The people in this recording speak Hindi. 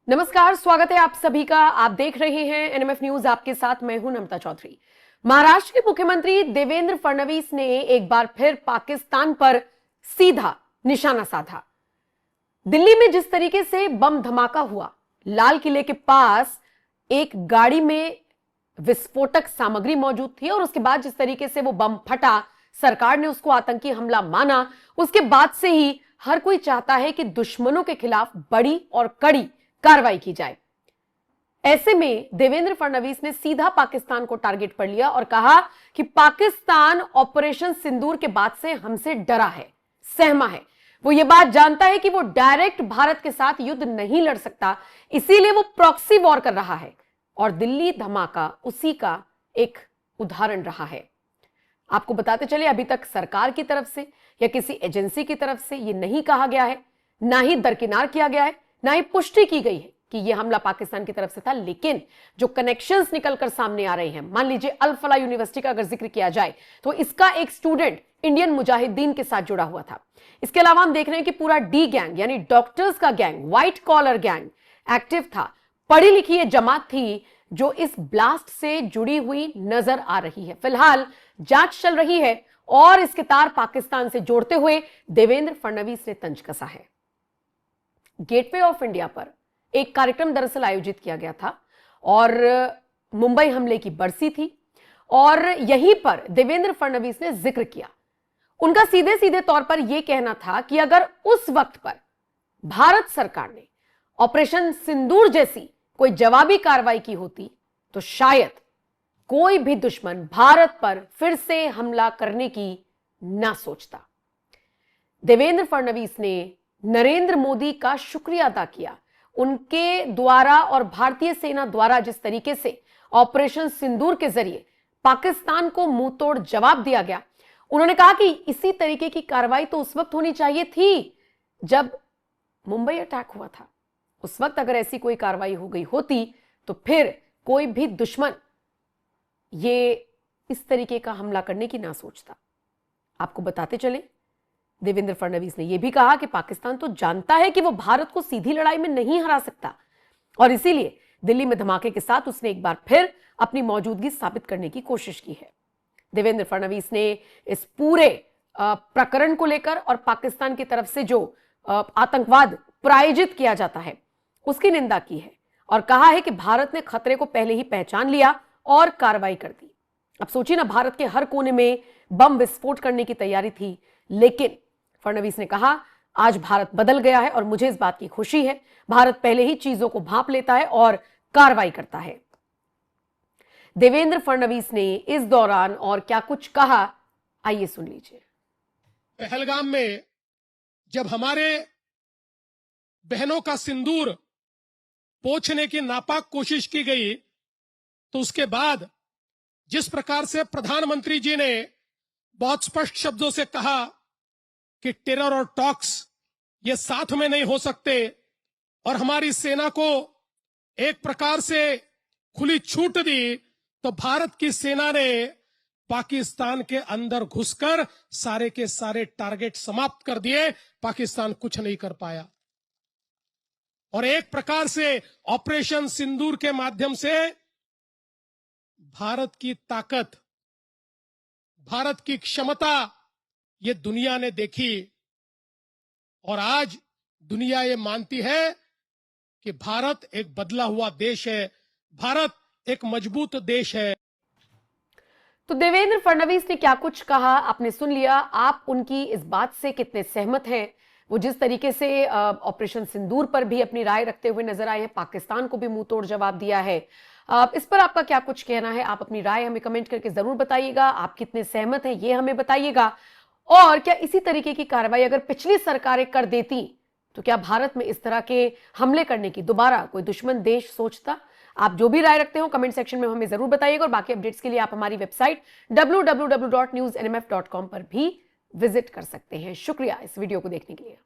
नमस्कार, स्वागत है आप सभी का। आप देख रहे हैं एनएमएफ न्यूज। आपके साथ मैं हूं नम्रता चौधरी। महाराष्ट्र के मुख्यमंत्री देवेंद्र फडणवीस ने एक बार फिर पाकिस्तान पर सीधा निशाना साधा। दिल्ली में जिस तरीके से बम धमाका हुआ, लाल किले के पास एक गाड़ी में विस्फोटक सामग्री मौजूद थी और उसके बाद जिस तरीके से वो बम फटा, सरकार ने उसको आतंकी हमला माना। उसके बाद से ही हर कोई चाहता है कि दुश्मनों के खिलाफ बड़ी और कड़ी कार्रवाई की जाए। ऐसे में देवेंद्र फडणवीस ने सीधा पाकिस्तान को टारगेट पर लिया और कहा कि पाकिस्तान ऑपरेशन सिंदूर के बाद से हमसे डरा है, सहमा है। वो ये बात जानता है कि वो डायरेक्ट भारत के साथ युद्ध नहीं लड़ सकता, इसीलिए वो प्रॉक्सी वॉर कर रहा है। और दिल्ली धमाका उसी का एक उदाहरण रहा है। आपको बताते चले, अभी तक सरकार की तरफ से या किसी एजेंसी की तरफ से ये नहीं कहा गया है, ना ही दरकिनार किया गया है, ना ही पुष्टि की गई है कि यह हमला पाकिस्तान की तरफ से था। लेकिन जो कनेक्शंस निकलकर सामने आ रहे हैं, मान लीजिए अल फला यूनिवर्सिटी का अगर जिक्र किया जाए तो इसका एक स्टूडेंट इंडियन मुजाहिदीन के साथ जुड़ा हुआ था। इसके अलावा हम देख रहे हैं कि पूरा डी गैंग यानी डॉक्टर्स का gang, white collar gang active था। पढ़ी लिखी यह जमात थी जो इस ब्लास्ट से जुड़ी हुई नजर आ रही है। फिलहाल जांच चल रही है और इसके तार पाकिस्तान से जोड़ते हुए देवेंद्र फडणवीस ने तंज कसा है। गेटवे ऑफ इंडिया पर एक कार्यक्रम दरअसल आयोजित किया गया था और मुंबई हमले की बरसी थी और यहीं पर देवेंद्र फडणवीस ने जिक्र किया। उनका सीधे सीधे तौर पर यह कहना था कि अगर उस वक्त पर भारत सरकार ने ऑपरेशन सिंदूर जैसी कोई जवाबी कार्रवाई की होती तो शायद कोई भी दुश्मन भारत पर फिर से हमला करने की ना सोचता। देवेंद्र फडणवीस ने नरेंद्र मोदी का शुक्रिया अदा किया। उनके द्वारा और भारतीय सेना द्वारा जिस तरीके से ऑपरेशन सिंदूर के जरिए पाकिस्तान को मुंह तोड़ जवाब दिया गया, उन्होंने कहा कि इसी तरीके की कार्रवाई तो उस वक्त होनी चाहिए थी जब मुंबई अटैक हुआ था। उस वक्त अगर ऐसी कोई कार्रवाई हो गई होती तो फिर कोई भी दुश्मन ये इस तरीके का हमला करने की ना सोचता। आपको बताते चले, देवेंद्र फडणवीस ने यह भी कहा कि पाकिस्तान तो जानता है कि वो भारत को सीधी लड़ाई में नहीं हरा सकता और इसीलिए दिल्ली में धमाके के साथ उसने एक बार फिर अपनी मौजूदगी साबित करने की कोशिश की है। देवेंद्र फडणवीस ने इस पूरे प्रकरण को लेकर और पाकिस्तान की तरफ से जो आतंकवाद प्रायोजित किया जाता है उसकी निंदा की है और कहा है कि भारत ने खतरे को पहले ही पहचान लिया और कार्रवाई कर दी। अब सोचिए ना, भारत के हर कोने में बम विस्फोट करने की तैयारी थी, लेकिन फडणवीस ने कहा आज भारत बदल गया है और मुझे इस बात की खुशी है। भारत पहले ही चीजों को भांप लेता है और कार्रवाई करता है। देवेंद्र फडणवीस ने इस दौरान और क्या कुछ कहा, आइए सुन लीजिए। पहलगाम में जब हमारे बहनों का सिंदूर पोंछने की नापाक कोशिश की गई तो उसके बाद जिस प्रकार से प्रधानमंत्री जी ने बहुत स्पष्ट शब्दों से कहा कि टेरर और टॉक्स ये साथ में नहीं हो सकते और हमारी सेना को एक प्रकार से खुली छूट दी, तो भारत की सेना ने पाकिस्तान के अंदर घुसकर सारे के सारे टारगेट समाप्त कर दिए। पाकिस्तान कुछ नहीं कर पाया और एक प्रकार से ऑपरेशन सिंदूर के माध्यम से भारत की ताकत, भारत की क्षमता ये दुनिया ने देखी और आज दुनिया ये मानती है कि भारत एक बदला हुआ देश है, भारत एक मजबूत देश है। तो देवेंद्र फडणवीस ने क्या कुछ कहा आपने सुन लिया। आप उनकी इस बात से कितने सहमत हैं? वो जिस तरीके से ऑपरेशन सिंदूर पर भी अपनी राय रखते हुए नजर आए हैं, पाकिस्तान को भी मुंह तोड़ जवाब दिया है। इस पर आपका क्या कुछ कहना है? आप अपनी राय हमें कमेंट करके जरूर बताइएगा। आप कितने सहमत हैं ये हमें बताइएगा। और क्या इसी तरीके की कार्रवाई अगर पिछली सरकारें कर देती तो क्या भारत में इस तरह के हमले करने की दोबारा कोई दुश्मन देश सोचता? आप जो भी राय रखते हो कमेंट सेक्शन में हमें जरूर बताइएगा और बाकी अपडेट्स के लिए आप हमारी वेबसाइट www.newsnmf.com पर भी विजिट कर सकते हैं। शुक्रिया इस वीडियो को देखने के लिए।